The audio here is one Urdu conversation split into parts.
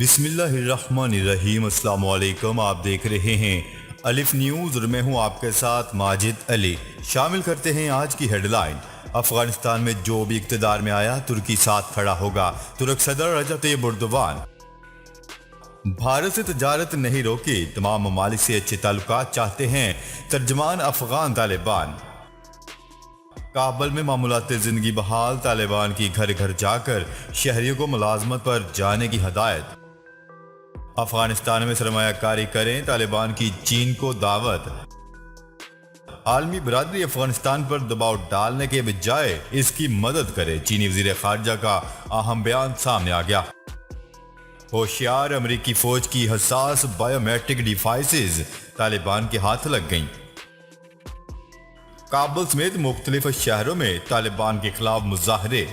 بسم اللہ الرحمن الرحیم۔ السلام علیکم، آپ دیکھ رہے ہیں الف نیوز اور میں ہوں آپ کے ساتھ ماجد علی۔ شامل کرتے ہیں آج کی ہیڈ لائن۔ افغانستان میں جو بھی اقتدار میں آیا ترکی ساتھ کھڑا ہوگا، ترک صدر رجب طیب اردوان۔ بھارت سے تجارت نہیں روکی، تمام ممالک سے اچھے تعلقات چاہتے ہیں، ترجمان افغان طالبان۔ کابل میں معمولات زندگی بحال، طالبان کی گھر گھر جا کر شہریوں کو ملازمت پر جانے کی ہدایت۔ افغانستان میں سرمایہ کاری کریں، طالبان کی چین کو دعوت۔ عالمی برادری افغانستان پر دباؤ ڈالنے کے بجائے اس کی مدد کرے، چینی وزیر خارجہ کا اہم بیان سامنے آ گیا۔ ہوشیار، امریکی فوج کی حساس بائیو میٹرک ڈیوائسز طالبان کے ہاتھ لگ گئیں۔ کابل سمیت مختلف شہروں میں طالبان کے خلاف مظاہرے۔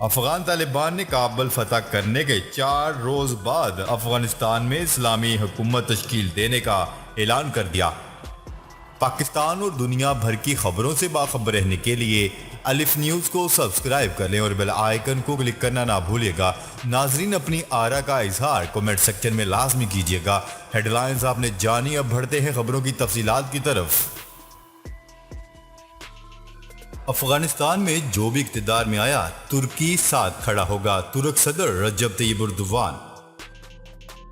افغان طالبان نے کابل فتح کرنے کے 4 روز بعد افغانستان میں اسلامی حکومت تشکیل دینے کا اعلان کر دیا۔ پاکستان اور دنیا بھر کی خبروں سے باخبر رہنے کے لیے الف نیوز کو سبسکرائب کر لیں اور بیل آئیکن کو کلک کرنا نہ بھولیے گا۔ ناظرین، اپنی آرا کا اظہار کمنٹ سیکشن میں لازمی کیجیے گا۔ ہیڈ لائنز آپ نے جانی، اب بڑھتے ہیں خبروں کی تفصیلات کی طرف۔ افغانستان میں جو بھی اقتدار میں آیا ترکی ساتھ کھڑا ہوگا، ترک صدر رجب طیب اردوان۔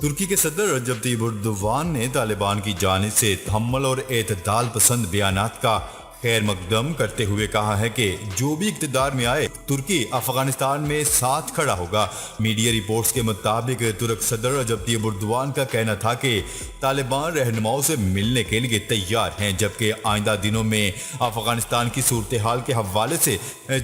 ترکی کے صدر رجب طیب اردوان نے طالبان کی جانب سے تحمل اور اعتدال پسند بیانات کا خیر مقدم کرتے ہوئے کہا ہے کہ جو بھی اقتدار میں آئے ترکی افغانستان میں ساتھ کھڑا ہوگا۔ میڈیا رپورٹس کے مطابق ترک صدر رجب طیب اردوان کا کہنا تھا کہ طالبان رہنماؤں سے ملنے کے لیے تیار ہیں، جبکہ آئندہ دنوں میں افغانستان کی صورتحال کے حوالے سے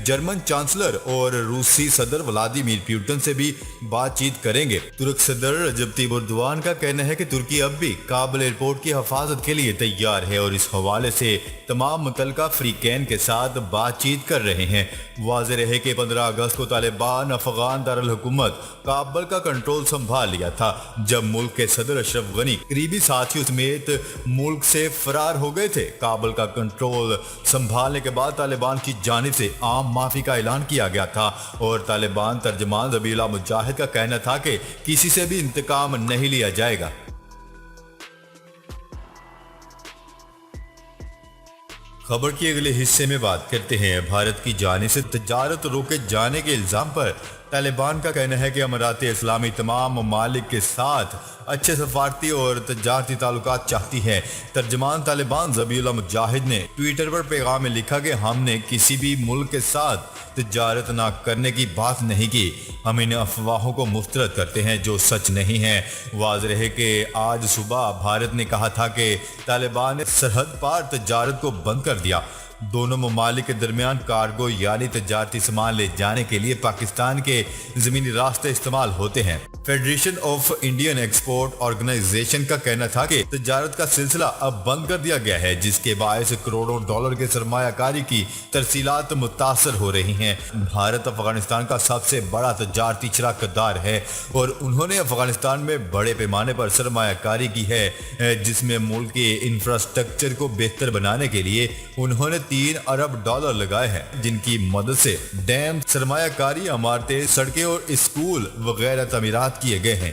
جرمن چانسلر اور روسی صدر ولادیمیر پوٹن سے بھی بات چیت کریں گے۔ ترک صدر رجب طیب اردوان کا کہنا ہے کہ ترکی اب بھی کابل ایئرپورٹ کی حفاظت کے لیے تیار ہے اور اس حوالے سے تمام متعلقہ فریقین کے ساتھ بات چیت کر رہے ہیں۔ واضح رہے کہ 15 اگست کو طالبان افغان دارالحکومت کابل کا کنٹرول سنبھال لیا تھا، جب ملک کے صدر اشرف غنی قریبی ساتھیوں سمیت ملک سے فرار ہو گئے تھے۔ کابل کا کنٹرول سنبھالنے کے بعد طالبان کی جانب سے عام معافی کا اعلان کیا گیا تھا اور طالبان ترجمان ذبیح اللہ مجاہد کا کہنا تھا کہ کسی سے بھی انتقام نہیں لیا جائے گا۔ خبر کے اگلے حصے میں بات کرتے ہیں۔ بھارت کی جانب سے تجارت روکے جانے کے الزام پر طالبان کا کہنا ہے کہ امارات اسلامی تمام ممالک کے ساتھ اچھے سفارتی اور تجارتی تعلقات چاہتی ہے۔ ترجمان طالبان ذبیح اللہ مجاہد نے ٹویٹر پر پیغام میں لکھا کہ ہم نے کسی بھی ملک کے ساتھ تجارت نہ کرنے کی بات نہیں کی، ہم ان افواہوں کو مسترد کرتے ہیں جو سچ نہیں ہیں۔ واضح رہے کہ آج صبح بھارت نے کہا تھا کہ طالبان نے سرحد پار تجارت کو بند کر دیا۔ دونوں ممالک کے درمیان کارگو یعنی تجارتی سامان لے جانے کے لیے پاکستان کے زمینی راستے استعمال ہوتے ہیں۔ Federation of Indian export organisation کا کہنا تھا کہ تجارت کا سلسلہ اب بند کر دیا گیا ہے، جس کے باعث کروڑوں ڈالر کے سرمایہ کاری کی ترسیلات متاثر ہو رہی ہیں۔ بھارت افغانستان کا سب سے بڑا تجارتی شراکت دار ہے اور انہوں نے افغانستان میں بڑے پیمانے پر سرمایہ کاری کی ہے، جس میں ملک کے انفراسٹرکچر کو بہتر بنانے کے لیے انہوں نے 3 ارب ڈالر لگائے ہیں، جن کی مدد سے ڈیم، سرمایہ کاری، عمارتیں، سڑکیں اور اسکول وغیرہ تعمیرات کیے گئے ہیں۔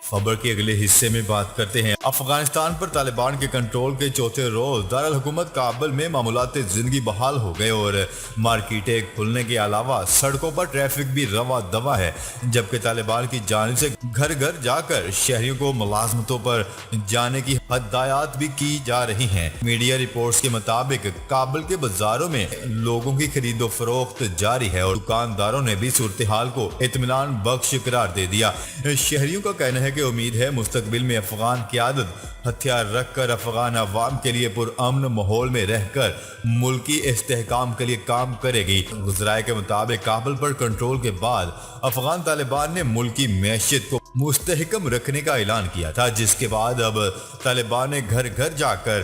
خبر کے اگلے حصے میں بات کرتے ہیں۔ افغانستان پر طالبان کے کنٹرول کے چوتھے روز دارالحکومت کابل میں معمولات زندگی بحال ہو گئے اور مارکیٹیں کھلنے کے علاوہ سڑکوں پر ٹریفک بھی رواں دواں ہے، جبکہ طالبان کی جانب سے گھر گھر جا کر شہریوں کو ملازمتوں پر جانے کی ہدایات بھی کی جا رہی ہیں۔ میڈیا رپورٹس کے مطابق کابل کے بازاروں میں لوگوں کی خرید و فروخت جاری ہے اور دکانداروں نے بھی صورتحال کو اطمینان بخش قرار دے دیا۔ شہریوں کا کہنا ہے کہ امید ہے مستقبل میں افغان قیادت ہتھیار رکھ کر افغان عوام کے لیے پرامن ماحول میں رہ کر ملکی استحکام کے لیے کام کرے گی۔ ذرائع کے مطابق کابل پر کنٹرول کے بعد افغان طالبان نے ملکی معیشت کو مستحکم رکھنے کا اعلان کیا تھا، جس کے بعد اب طالبان نے گھر گھر جا کر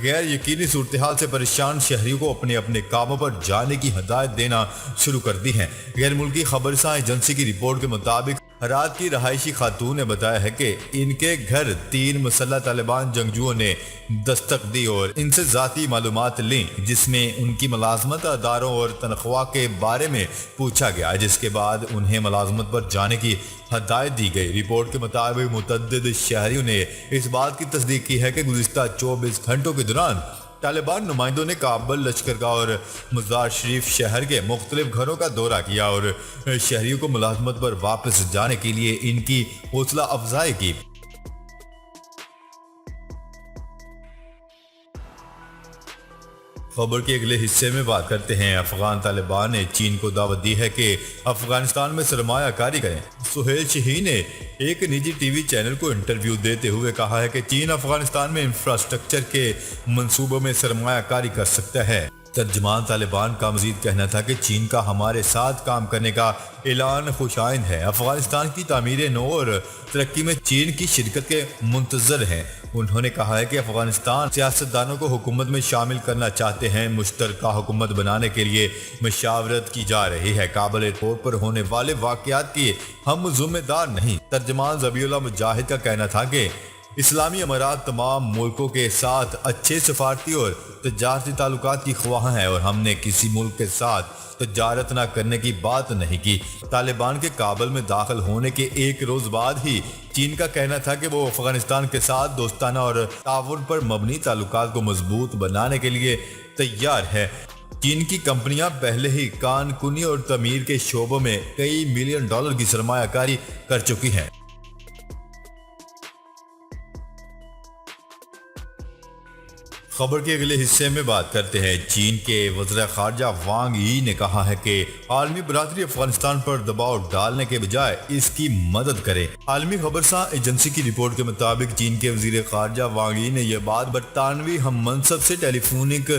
غیر یقینی صورتحال سے پریشان شہریوں کو اپنے اپنے کاموں پر جانے کی ہدایت دینا شروع کر دی ہے۔ غیر ملکی خبرساں ایجنسی کی رپورٹ کے مطابق رات کی رہائشی خاتون نے بتایا ہے کہ ان کے گھر 3 مسلح طالبان جنگجوؤں نے دستک دی اور ان سے ذاتی معلومات لیں، جس میں ان کی ملازمت اداروں اور تنخواہ کے بارے میں پوچھا گیا، جس کے بعد انہیں ملازمت پر جانے کی ہدایت دی گئی۔ رپورٹ کے مطابق متعدد شہریوں نے اس بات کی تصدیق کی ہے کہ گزشتہ 24 گھنٹوں کے دوران طالبان نمائندوں نے کابل، لشکرگاہ اور مزار شریف شہر کے مختلف گھروں کا دورہ کیا اور شہریوں کو ملازمت پر واپس جانے کے لیے ان کی حوصلہ افزائی کی۔ خبر کے اگلے حصے میں بات کرتے ہیں۔ افغان طالبان نے چین کو دعوت دی ہے کہ افغانستان میں سرمایہ کاری کریں۔ سہیل شاہین نے ایک نجی ٹی وی چینل کو انٹرویو دیتے ہوئے کہا ہے کہ چین افغانستان میں انفراسٹرکچر کے منصوبوں میں سرمایہ کاری کر سکتا ہے۔ ترجمان طالبان کا مزید کہنا تھا کہ چین کا ہمارے ساتھ کام کرنے کا اعلان خوش آئند ہے۔ افغانستان کی تعمیر نو اور ترقی میں چین کی شرکت کے منتظر ہیں۔ انہوں نے کہا ہے کہ افغانستان سیاستدانوں کو حکومت میں شامل کرنا چاہتے ہیں۔ مشترکہ حکومت بنانے کے لیے مشاورت کی جا رہی ہے۔ کابل ایئرپورٹ پر ہونے والے واقعات کی ہم ذمہ دار نہیں۔ ترجمان ذبیح اللہ مجاہد کا کہنا تھا کہ اسلامی امارات تمام ملکوں کے ساتھ اچھے سفارتی اور تجارتی تعلقات کی خواہاں ہے اور ہم نے کسی ملک کے ساتھ تجارت نہ کرنے کی بات نہیں کی۔ طالبان کے کابل میں داخل ہونے کے ایک روز بعد ہی چین کا کہنا تھا کہ وہ افغانستان کے ساتھ دوستانہ اور تعاون پر مبنی تعلقات کو مضبوط بنانے کے لیے تیار ہے۔ چین کی کمپنیاں پہلے ہی کان کنی اور تعمیر کے شعبوں میں کئی ملین ڈالر کی سرمایہ کاری کر چکی ہیں۔ خبر کے اگلے حصے میں بات کرتے ہیں۔ چین کے وزیر خارجہ وانگ ای نے کہا ہے کہ عالمی برادری افغانستان پر دباؤ ڈالنے کے بجائے اس کی مدد کرے۔ عالمی خبرساں ایجنسی کی رپورٹ کے مطابق چین کے وزیر خارجہ وانگ ای نے یہ بات برطانوی ہم منصب سے ٹیلی فونک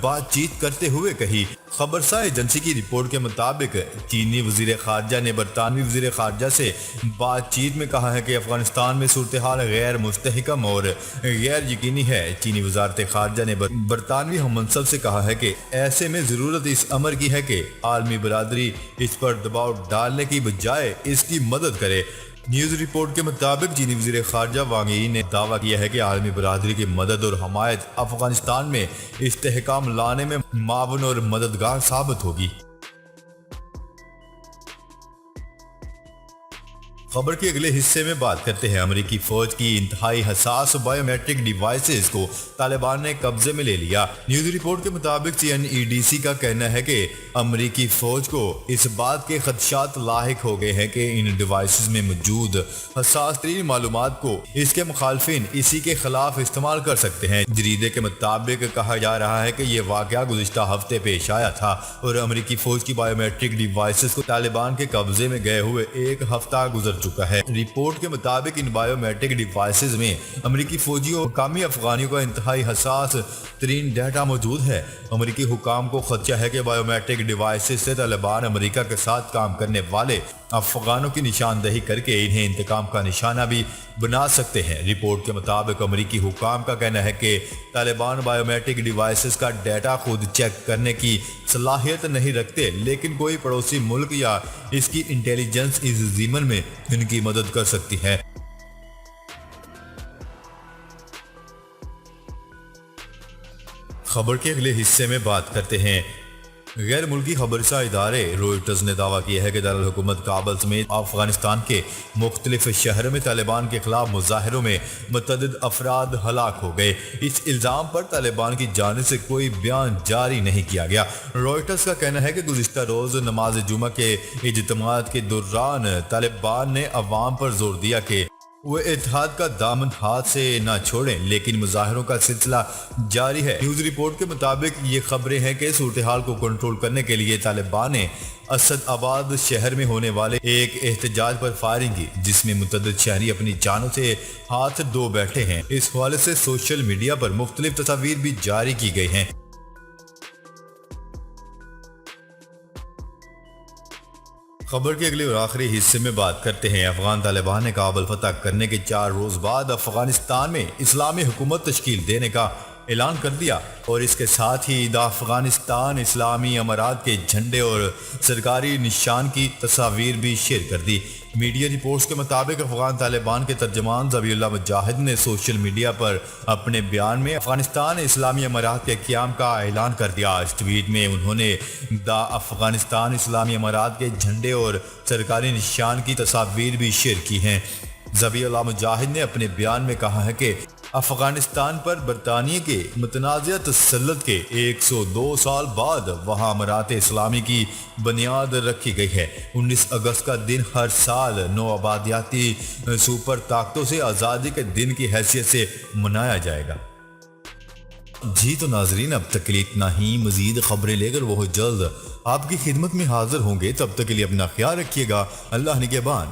بات چیت کرتے ہوئے کہی۔ خبرساں ایجنسی کی رپورٹ کے مطابق چینی وزیر خارجہ نے برطانوی وزیر خارجہ سے بات چیت میں کہا ہے کہ افغانستان میں صورتحال غیر مستحکم اور غیر یقینی ہے۔ چینی وزارت خارجہ نے برطانوی ہم منصب سے کہا ہے کہ ایسے میں ضرورت اس امر کی ہے کہ عالمی برادری اس پر دباؤ ڈالنے کی بجائے اس کی مدد کرے۔ نیوز رپورٹ کے مطابق چینی وزیر خارجہ وانگ ای نے دعویٰ کیا ہے کہ عالمی برادری کی مدد اور حمایت افغانستان میں استحکام لانے میں معاون اور مددگار ثابت ہوگی۔ خبر کے اگلے حصے میں بات کرتے ہیں۔ امریکی فوج کی انتہائی حساس بائیو میٹرک ڈیوائسز کو طالبان نے قبضے میں لے لیا۔ نیوز رپورٹ کے مطابق CNEDC کا کہنا ہے کہ امریکی فوج کو اس بات کے خدشات لاحق ہو گئے ہیں کہ ان ڈیوائسز میں موجود حساس ترین معلومات کو اس کے مخالفین اسی کے خلاف استعمال کر سکتے ہیں۔ جریدے کے مطابق کہا جا رہا ہے کہ یہ واقعہ گزشتہ ہفتے پیش آیا تھا اور امریکی فوج کی بائیو میٹرک ڈیوائسز کو طالبان کے قبضے میں گئے ہوئے ایک ہفتہ گزر چکا ہے۔ رپورٹ کے مطابق ان بائیو میٹرک ڈیوائسز میں امریکی فوجیوں اور مقامی افغانیوں کا انتہائی حساس ترین ڈیٹا موجود ہے۔ امریکی حکام کو خدشہ ہے کہ بائیو میٹرک ڈیوائسز سے طالبان امریکہ کے ساتھ کام کرنے والے افغانوں کی نشاندہی کر کے انہیں انتقام کا نشانہ بھی بنا سکتے ہیں۔ رپورٹ کے مطابق امریکی حکام کا کہنا ہے کہ طالبان بائیو میٹرک ڈیوائسز کا ڈیٹا خود چیک کرنے کی صلاحیت نہیں رکھتے، لیکن کوئی پڑوسی ملک یا اس کی انٹیلیجنس اس ضمن میں ان کی مدد کر سکتی ہے۔ خبر کے اگلے حصے میں بات کرتے ہیں۔ غیر ملکی خبرساں ادارے روئٹرز نے دعویٰ کیا ہے کہ دارالحکومت کابل سمیت افغانستان کے مختلف شہروں میں طالبان کے خلاف مظاہروں میں متعدد افراد ہلاک ہو گئے۔ اس الزام پر طالبان کی جانب سے کوئی بیان جاری نہیں کیا گیا۔ روئٹرز کا کہنا ہے کہ گزشتہ روز نماز جمعہ کے اجتماعات کے دوران طالبان نے عوام پر زور دیا کہ وہ اتحاد کا دامن ہاتھ سے نہ چھوڑیں، لیکن مظاہروں کا سلسلہ جاری ہے۔ نیوز رپورٹ کے مطابق یہ خبریں ہیں کہ صورتحال کو کنٹرول کرنے کے لیے طالبان نے اسد آباد شہر میں ہونے والے ایک احتجاج پر فائرنگ کی، جس میں متعدد شہری اپنی جانوں سے ہاتھ دھو بیٹھے ہیں۔ اس حوالے سے سوشل میڈیا پر مختلف تصاویر بھی جاری کی گئی ہیں۔ خبر کے اگلے اور آخری حصے میں بات کرتے ہیں۔ افغان طالبان نے کابل فتح کرنے کے 4 روز بعد افغانستان میں اسلامی حکومت تشکیل دینے کا اعلان کر دیا اور اس کے ساتھ ہی دا افغانستان اسلامی امارات کے جھنڈے اور سرکاری نشان کی تصاویر بھی شیئر کر دی۔ میڈیا رپورٹس کے مطابق افغان طالبان کے ترجمان ذبیح اللہ مجاہد نے سوشل میڈیا پر اپنے بیان میں افغانستان اسلامی امارات کے قیام کا اعلان کر دیا۔ اس ٹویٹ میں انہوں نے دا افغانستان اسلامی امارات کے جھنڈے اور سرکاری نشان کی تصاویر بھی شیئر کی ہیں۔ ذبیح اللہ مجاہد نے اپنے بیان میں کہا ہے کہ افغانستان پر برطانیہ کے متنازع تسلط کے 102 سال بعد وہاں امارات اسلامی کی بنیاد رکھی گئی ہے۔ 19 اگست کا دن ہر سال نو آبادیاتی سپر طاقتوں سے آزادی کے دن کی حیثیت سے منایا جائے گا۔ جی تو ناظرین، اب تک کے لیے اتنا ہی۔ مزید خبریں لے کر وہ جلد آپ کی خدمت میں حاضر ہوں گے، تب تک کے لیے اپنا خیال رکھیے گا۔ اللہ نگہبان۔